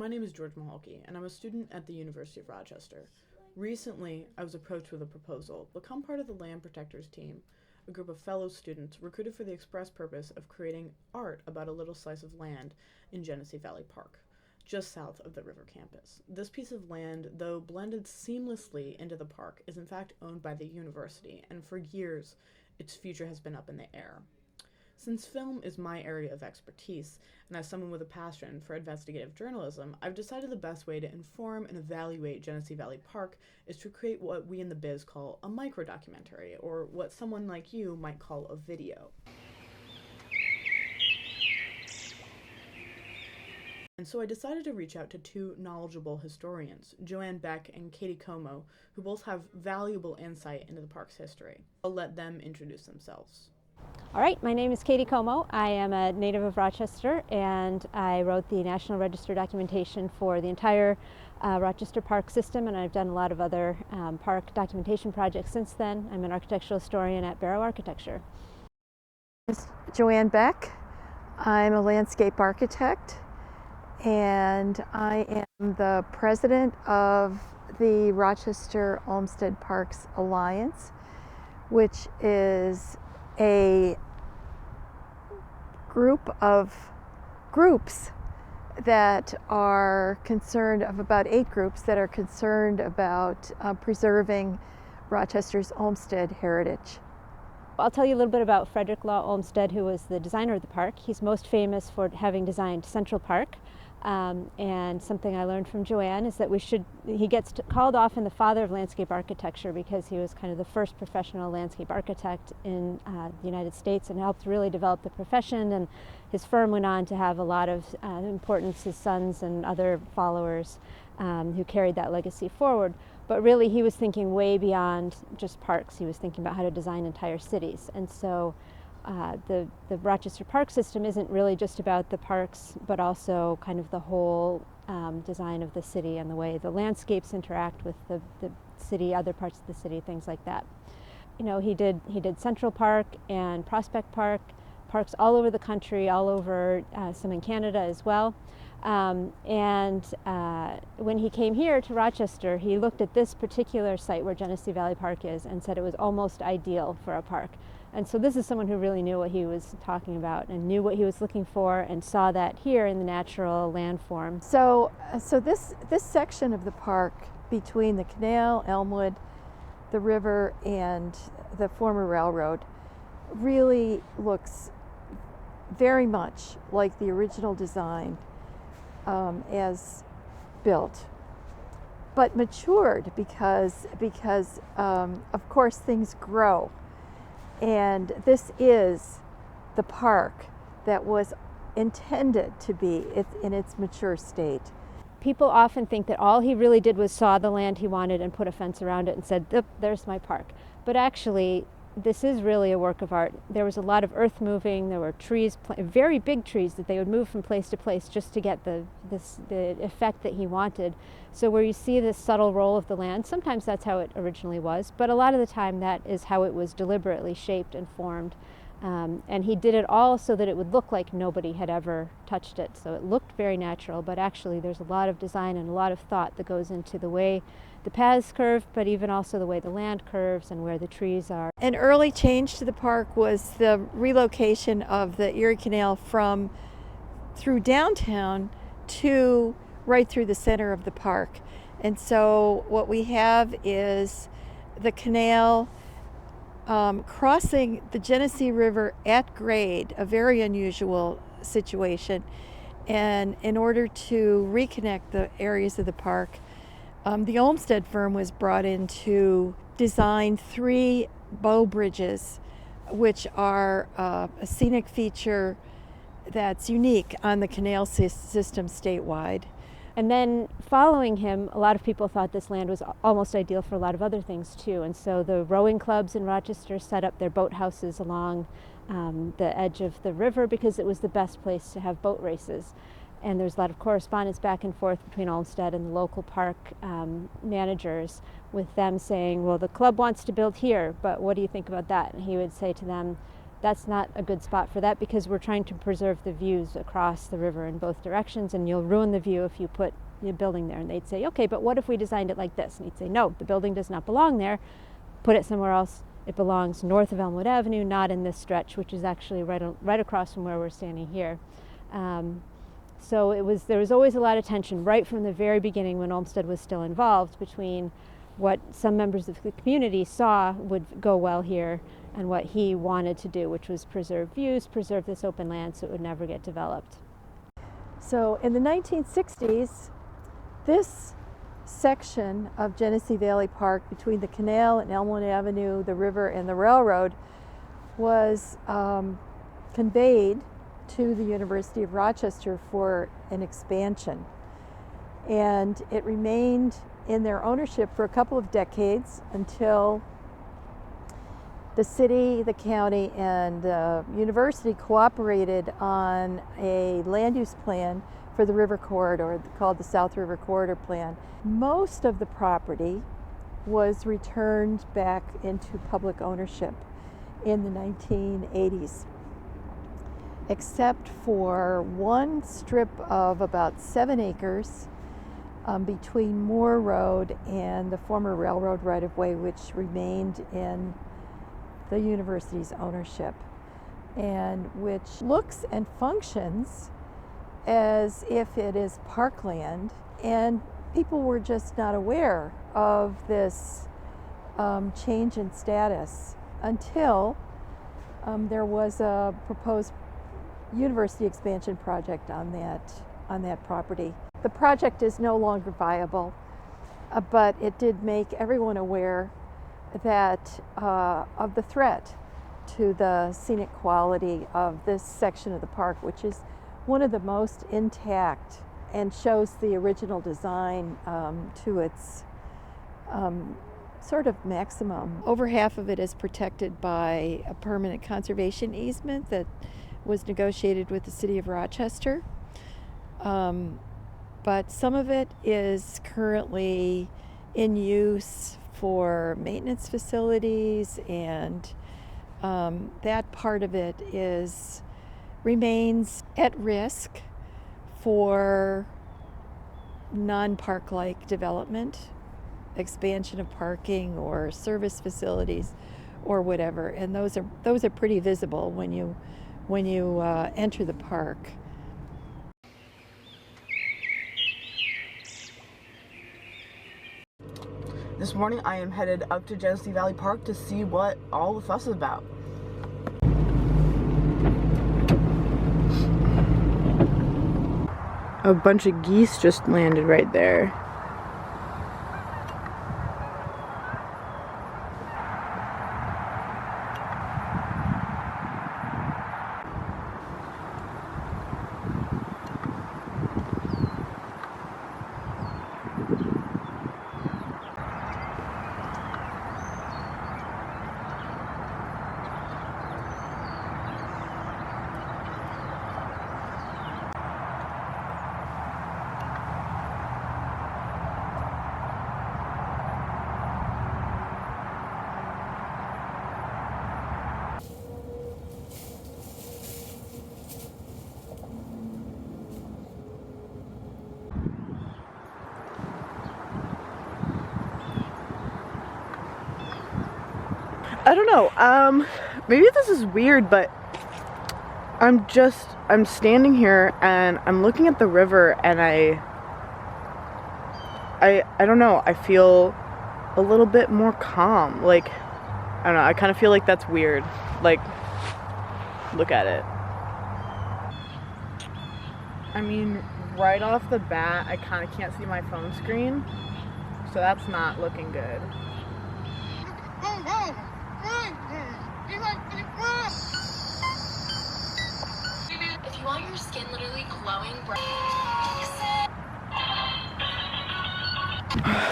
My name is George Mahalki, and I'm a student at the University of Rochester. Recently, I was approached with a proposal: become part of the Land Protectors team, a group of fellow students recruited for the express purpose of creating art about a little slice of land in Genesee Valley Park, just south of the river campus. This piece of land, though blended seamlessly into the park, is in fact owned by the university, and for years, its future has been up in the air. Since film is my area of expertise, and as someone with a passion for investigative journalism, I've decided the best way to inform and evaluate Genesee Valley Park is to create what we in the biz call a micro-documentary, or what someone like you might call a video. And so I decided to reach out to two knowledgeable historians, Joanne Beck and Katie Como, who both have valuable insight into the park's history. I'll let them introduce themselves. All right, my name is Katie Como. I am a native of Rochester, and I wrote the National Register documentation for the entire Rochester Park system, and I've done a lot of other park documentation projects since then. I'm an architectural historian at WRUR Architecture. Joanne Beck. I'm a landscape architect, and I am the president of the Rochester Olmsted Parks Alliance, which is a group of groups that are concerned, of about 8 groups that are concerned about preserving Rochester's Olmsted heritage. I'll tell you a little bit about Frederick Law Olmsted, who was the designer of the park. He's most famous for having designed Central Park. And something I learned from Joanne is that he gets called often the father of landscape architecture because he was kind of the first professional landscape architect in the United States and helped really develop the profession, and his firm went on to have a lot of importance. His sons and other followers who carried that legacy forward. But really he was thinking way beyond just parks. He was thinking about how to design entire cities. And so the Rochester Park system isn't really just about the parks, but also kind of the whole design of the city and the way the landscapes interact with the city, other parts of the city, things like that. You know, he did Central Park and Prospect Park, parks all over the country, all over some in Canada as well. When he came here to Rochester, he looked at this particular site where Genesee Valley Park is and said it was almost ideal for a park. And so this is someone who really knew what he was talking about and knew what he was looking for, and saw that here in the natural landform. So this section of the park between the canal, Elmwood, the river, and the former railroad really looks very much like the original design as built, but matured because of course things grow. And this is the park that was intended to be in its mature state. People often think that all he really did was saw the land he wanted and put a fence around it and said, there's my park. But actually, this is really a work of art. There was a lot of earth moving. There were trees, very big trees that they would move from place to place just to get the effect that he wanted. So where you see this subtle roll of the land, sometimes that's how it originally was, but a lot of the time that is how it was deliberately shaped and formed. And he did it all so that it would look like nobody had ever touched it. So it looked very natural, but actually there's a lot of design and a lot of thought that goes into the way the paths curve, but even also the way the land curves and where the trees are. An early change to the park was the relocation of the Erie Canal from through downtown to right through the center of the park. And so what we have is the canal crossing the Genesee River at grade, a very unusual situation. And in order to reconnect the areas of the park, the Olmsted firm was brought in to design 3 bow bridges, which are a scenic feature that's unique on the canal system statewide. And then following him, a lot of people thought this land was almost ideal for a lot of other things too. And so the rowing clubs in Rochester set up their boathouses along the edge of the river because it was the best place to have boat races. And there's a lot of correspondence back and forth between Olmsted and the local park managers, with them saying, well, the club wants to build here, but what do you think about that? And he would say to them, that's not a good spot for that because we're trying to preserve the views across the river in both directions, and you'll ruin the view if you put your building there. And they'd say, okay, but what if we designed it like this? And he'd say, no, the building does not belong there. Put it somewhere else. It belongs north of Elmwood Avenue, not in this stretch, which is actually right across from where we're standing here. So there was always a lot of tension right from the very beginning when Olmsted was still involved between what some members of the community saw would go well here and what he wanted to do, which was preserve views, preserve this open land so it would never get developed. So in the 1960s, this section of Genesee Valley Park between the canal and Elmwood Avenue, the river, and the railroad was conveyed to the University of Rochester for an expansion. And it remained in their ownership for a couple of decades until the city, the county, and the university cooperated on a land use plan for the river corridor called the South River Corridor Plan. Most of the property was returned back into public ownership in the 1980s, except for one strip of about 7 acres between Moore Road and the former railroad right-of-way, which remained in the university's ownership, and which looks and functions as if it is parkland, and people were just not aware of this change in status until there was a proposed university expansion project on that property. The project is no longer viable, but it did make everyone aware that of the threat to the scenic quality of this section of the park, which is one of the most intact and shows the original design to its sort of maximum. Over half of it is protected by a permanent conservation easement that was negotiated with the city of Rochester. But some of it is currently in use for maintenance facilities, and that part of it remains at risk for non-park-like development, expansion of parking or service facilities or whatever, and those are pretty visible when you enter the park. This morning I am headed up to Genesee Valley Park to see what all the fuss is about. A bunch of geese just landed right there. I don't know, maybe this is weird, but I'm standing here and I'm looking at the river and I don't know, I feel a little bit more calm. Like, I don't know, I kind of feel like that's weird. Like, look at it. I mean, right off the bat, I kind of can't see my phone screen, so that's not looking good. If you want your skin literally glowing bright.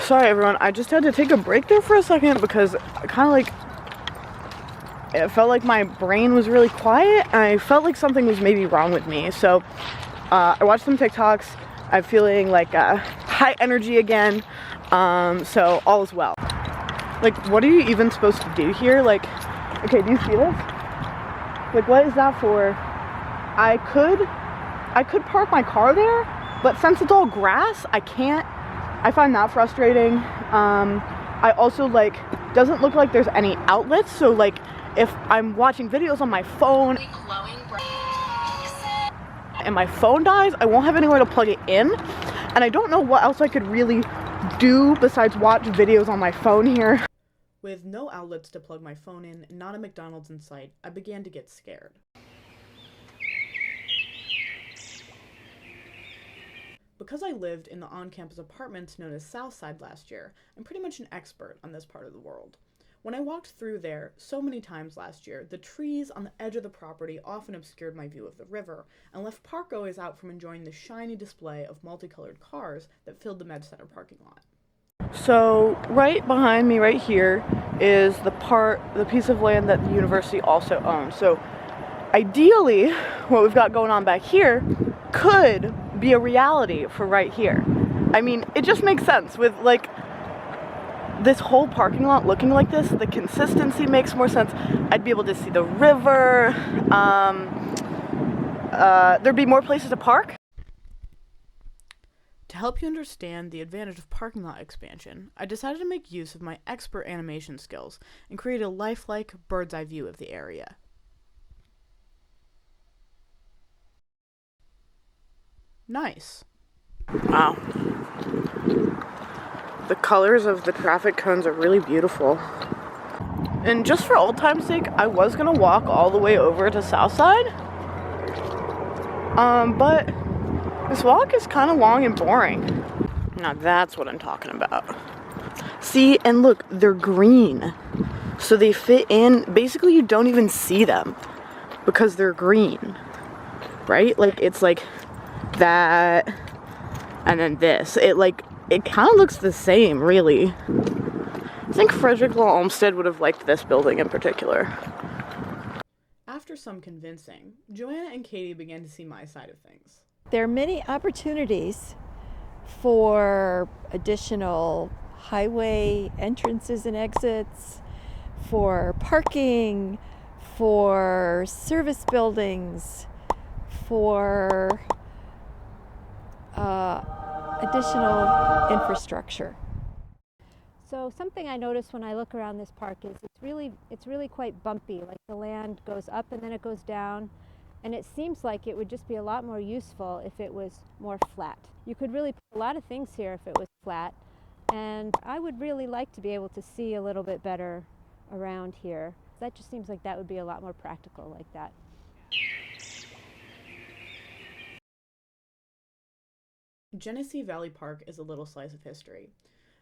Sorry everyone, I just had to take a break there for a second because it felt like my brain was really quiet and I felt like something was maybe wrong with me. So I watched some TikToks. I'm feeling like high energy again, so all is well. Like, what are you even supposed to do here? Like, okay, do you see this? Like, what is that for? I could park my car there, but since it's all grass, I can't. I find that frustrating. I also, like, doesn't look like there's any outlets, so, like, if I'm watching videos on my phone and my phone dies, I won't have anywhere to plug it in, and I don't know what else I could really do besides watch videos on my phone here. With no outlets to plug my phone in and not a McDonald's in sight, I began to get scared. Because I lived in the on-campus apartments known as Southside last year, I'm pretty much an expert on this part of the world. When I walked through there so many times last year, the trees on the edge of the property often obscured my view of the river and left parkgoers out from enjoying the shiny display of multicolored cars that filled the Med Center parking lot. So right behind me right here is the piece of land that the university also owns. So ideally, what we've got going on back here could be a reality for right here. I mean, it just makes sense with, like, this whole parking lot looking like this. The consistency makes more sense. I'd be able to see the river. There'd be more places to park. To help you understand the advantage of parking lot expansion, I decided to make use of my expert animation skills and create a lifelike bird's eye view of the area. Nice. Wow. The colors of the traffic cones are really beautiful. And just for old time's sake, I was gonna walk all the way over to Southside. But this walk is kind of long and boring. Now that's what I'm talking about. See, and look, they're green. So they fit in, basically you don't even see them because they're green, right? Like, it's like that, and then this. It kind of looks the same, really. I think Frederick Law Olmsted would have liked this building in particular. After some convincing, Joanna and Katie began to see my side of things. There are many opportunities for additional highway entrances and exits, for parking, for service buildings, for additional infrastructure. So something I notice when I look around this park is it's really quite bumpy. Like, the land goes up and then it goes down, and it seems like it would just be a lot more useful if it was more flat. You could really put a lot of things here if it was flat, and I would really like to be able to see a little bit better around here. That just seems like that would be a lot more practical like that. Genesee Valley Park is a little slice of history.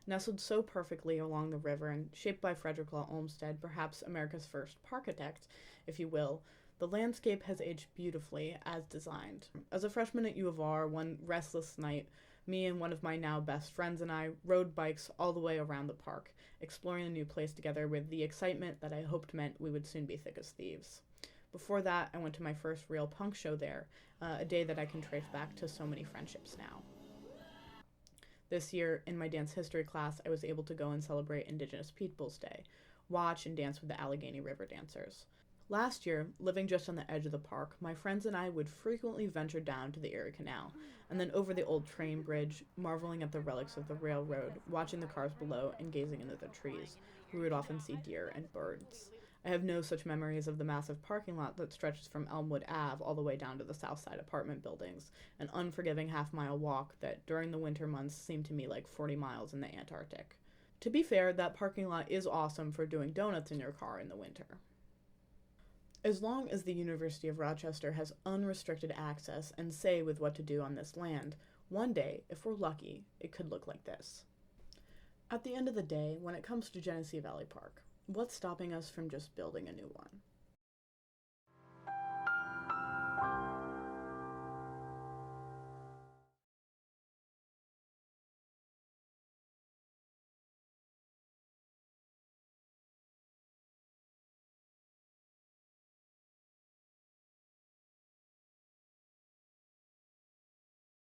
Nestled so perfectly along the river and shaped by Frederick Law Olmsted, perhaps America's first parkitect, if you will, the landscape has aged beautifully as designed. As a freshman at U of R, one restless night, me and one of my now best friends and I rode bikes all the way around the park, exploring a new place together with the excitement that I hoped meant we would soon be thick as thieves. Before that, I went to my first real punk show there, a day that I can trace back to so many friendships now. This year, in my dance history class, I was able to go and celebrate Indigenous Peoples Day, watch and dance with the Allegheny River dancers. Last year, living just on the edge of the park, my friends and I would frequently venture down to the Erie Canal, and then over the old train bridge, marveling at the relics of the railroad, watching the cars below and gazing into the trees. We would often see deer and birds. I have no such memories of the massive parking lot that stretches from Elmwood Ave all the way down to the Southside apartment buildings, an unforgiving half-mile walk that during the winter months seemed to me like 40 miles in the Antarctic. To be fair, that parking lot is awesome for doing donuts in your car in the winter. As long as the University of Rochester has unrestricted access and say with what to do on this land, one day, if we're lucky, it could look like this. At the end of the day, when it comes to Genesee Valley Park, what's stopping us from just building a new one?